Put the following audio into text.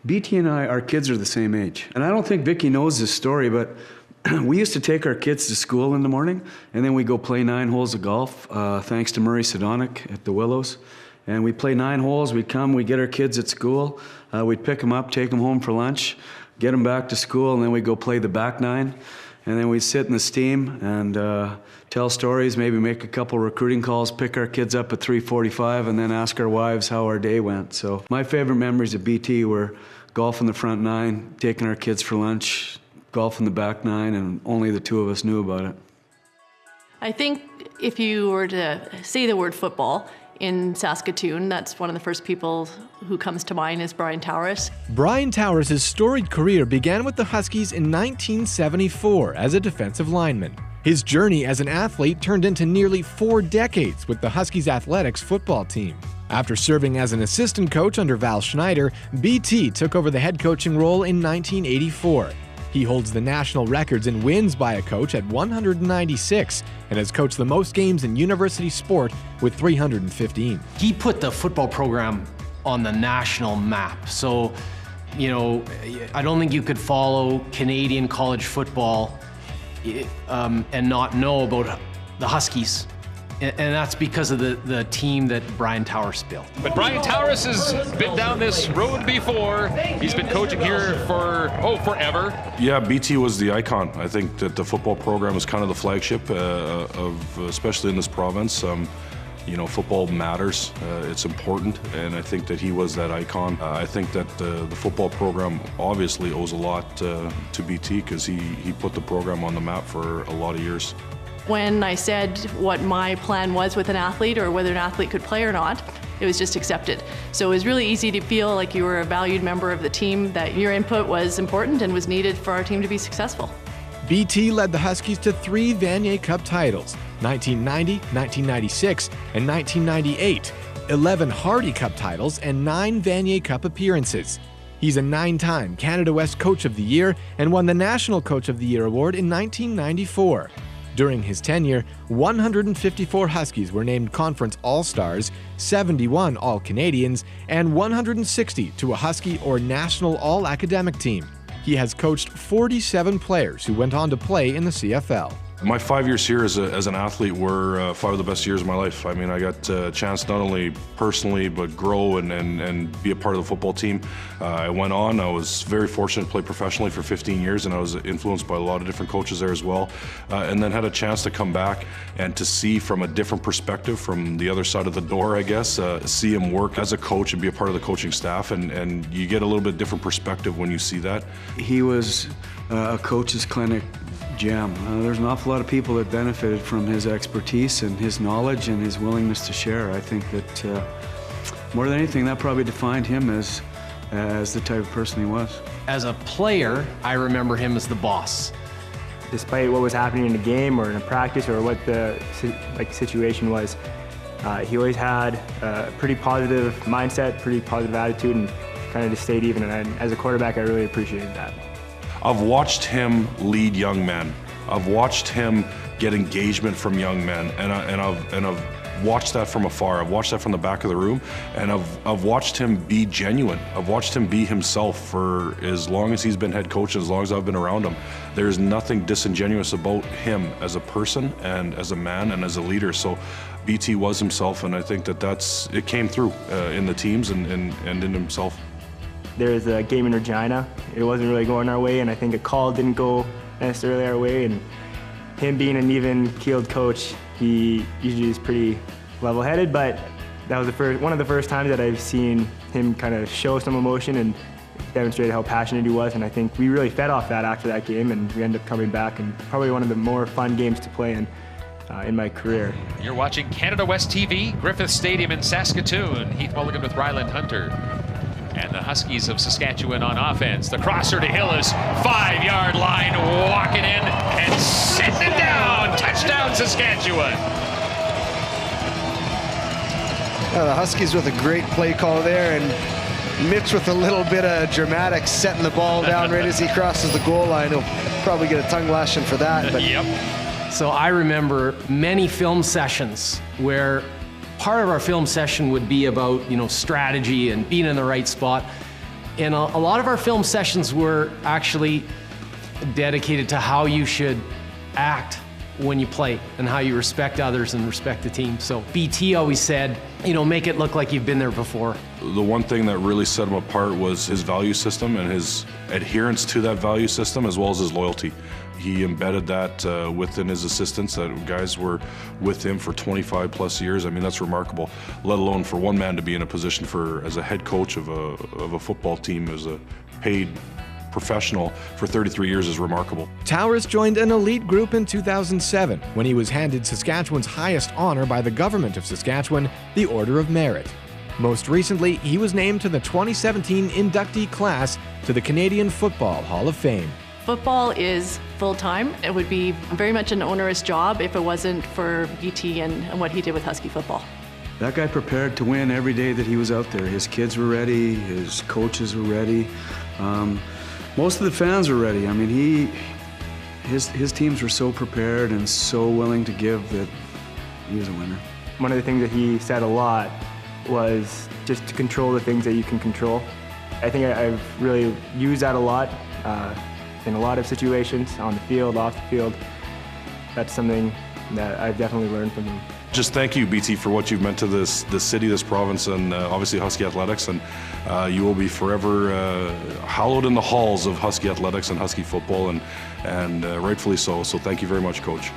BT and I, our kids are the same age. And I don't think Vicky knows this story, but we used to take our kids to school in the morning, and then we go play 9 holes of golf, thanks to Murray Sedonic at the Willows. And we play 9 holes, we'd come, we'd get our kids at school, we'd pick them up, take them home for lunch, get them back to school, and then we'd go play the back 9. And then we'd sit in the steam and tell stories, maybe make a couple recruiting calls, pick our kids up at 3:45, and then ask our wives how our day went. So my favorite memories of BT were golf in the front 9, taking our kids for lunch, golf in the back 9, and only the 2 of us knew about it. I think if you were to say the word football in Saskatoon, that's one of the first people who comes to mind is Brian Towers. Brian Towers' storied career began with the Huskies in 1974 as a defensive lineman. His journey as an athlete turned into nearly 4 decades with the Huskies athletics football team. After serving as an assistant coach under Val Schneider, BT took over the head coaching role in 1984. He holds the national records in wins by a coach at 196 and has coached the most games in university sport with 315. He put the football program on the national map. So, I don't think you could follow Canadian college football and not know about the Huskies. And that's because of the team that Brian Towers built. But Brian Towers has been down this road before. He's been coaching here for, forever. Yeah, BT was the icon. I think that the football program is kind of the flagship especially in this province. Football matters. It's important, and I think that he was that icon. I think that the football program obviously owes a lot to BT because he put the program on the map for a lot of years. When I said what my plan was with an athlete or whether an athlete could play or not, it was just accepted. So it was really easy to feel like you were a valued member of the team, that your input was important and was needed for our team to be successful. BT led the Huskies to 3 Vanier Cup titles, 1990, 1996, and 1998, 11 Hardy Cup titles, and 9 Vanier Cup appearances. He's a 9-time Canada West Coach of the Year and won the National Coach of the Year award in 1994. During his tenure, 154 Huskies were named Conference All-Stars, 71 All-Canadians, and 160 to a Husky or National All-Academic team. He has coached 47 players who went on to play in the CFL. My 5 years here as an athlete were 5 of the best years of my life. I mean, I got a chance not only personally, but grow and be a part of the football team. I went on, I was very fortunate to play professionally for 15 years, and I was influenced by a lot of different coaches there as well. And then had a chance to come back and to see from a different perspective, from the other side of the door, I guess, see him work as a coach and be a part of the coaching staff, and you get a little bit different perspective when you see that. He was a coach's clinic gem. There's an awful lot of people that benefited from his expertise and his knowledge and his willingness to share. I think that more than anything, that probably defined him as the type of person he was. As a player, I remember him as the boss. Despite what was happening in the game or in a practice or what the situation was, he always had a pretty positive mindset, pretty positive attitude, and kind of just stayed even. And as a quarterback, I really appreciated that. I've watched him lead young men. I've watched him get engagement from young men, and I've watched that from afar. I've watched that from the back of the room, and I've watched him be genuine. I've watched him be himself for as long as he's been head coach, as long as I've been around him. There's nothing disingenuous about him as a person and as a man and as a leader. So BT was himself, and I think that it came through in the teams and in himself. There was a game in Regina. It wasn't really going our way, and I think a call didn't go necessarily our way. And him being an even-keeled coach, he usually is pretty level-headed, but that was one of the first times that I've seen him kind of show some emotion and demonstrate how passionate he was. And I think we really fed off that after that game, and we ended up coming back, and probably one of the more fun games to play in my career. You're watching Canada West TV, Griffith Stadium in Saskatoon. Heath Mulligan with Ryland Hunter. And the Huskies of Saskatchewan on offense. The crosser to Hill is 5-yard line, walking in and sitting it down. Touchdown, Saskatchewan. The Huskies with a great play call there, and Mitch with a little bit of dramatics, setting the ball down right as he crosses the goal line. He'll probably get a tongue lashing for that. But. Yep. So I remember many film sessions where part of our film session would be about, strategy and being in the right spot. And a lot of our film sessions were actually dedicated to how you should act when you play and how you respect others and respect the team. So BT always said, you know, make it look like you've been there before. The one thing that really set him apart was his value system and his adherence to that value system, as well as his loyalty. He embedded that within his assistants, that guys were with him for 25 plus years. I mean, that's remarkable, let alone for one man to be in a position as a head coach of a football team, as a paid professional for 33 years is remarkable. Towers joined an elite group in 2007 when he was handed Saskatchewan's highest honor by the government of Saskatchewan, the Order of Merit. Most recently, he was named to the 2017 inductee class to the Canadian Football Hall of Fame. Football is full-time. It would be very much an onerous job if it wasn't for BT and what he did with Husky football. That guy prepared to win every day that he was out there. His kids were ready, his coaches were ready. Most of the fans were ready. I mean, his teams were so prepared and so willing to give that he was a winner. One of the things that he said a lot was just to control the things that you can control. I think I've really used that a lot in a lot of situations, on the field, off the field. That's something that I've definitely learned from him. Just thank you, BT, for what you've meant to this city, this province, and obviously Husky Athletics. And you will be forever hallowed in the halls of Husky Athletics and Husky football, and rightfully so. So thank you very much, Coach.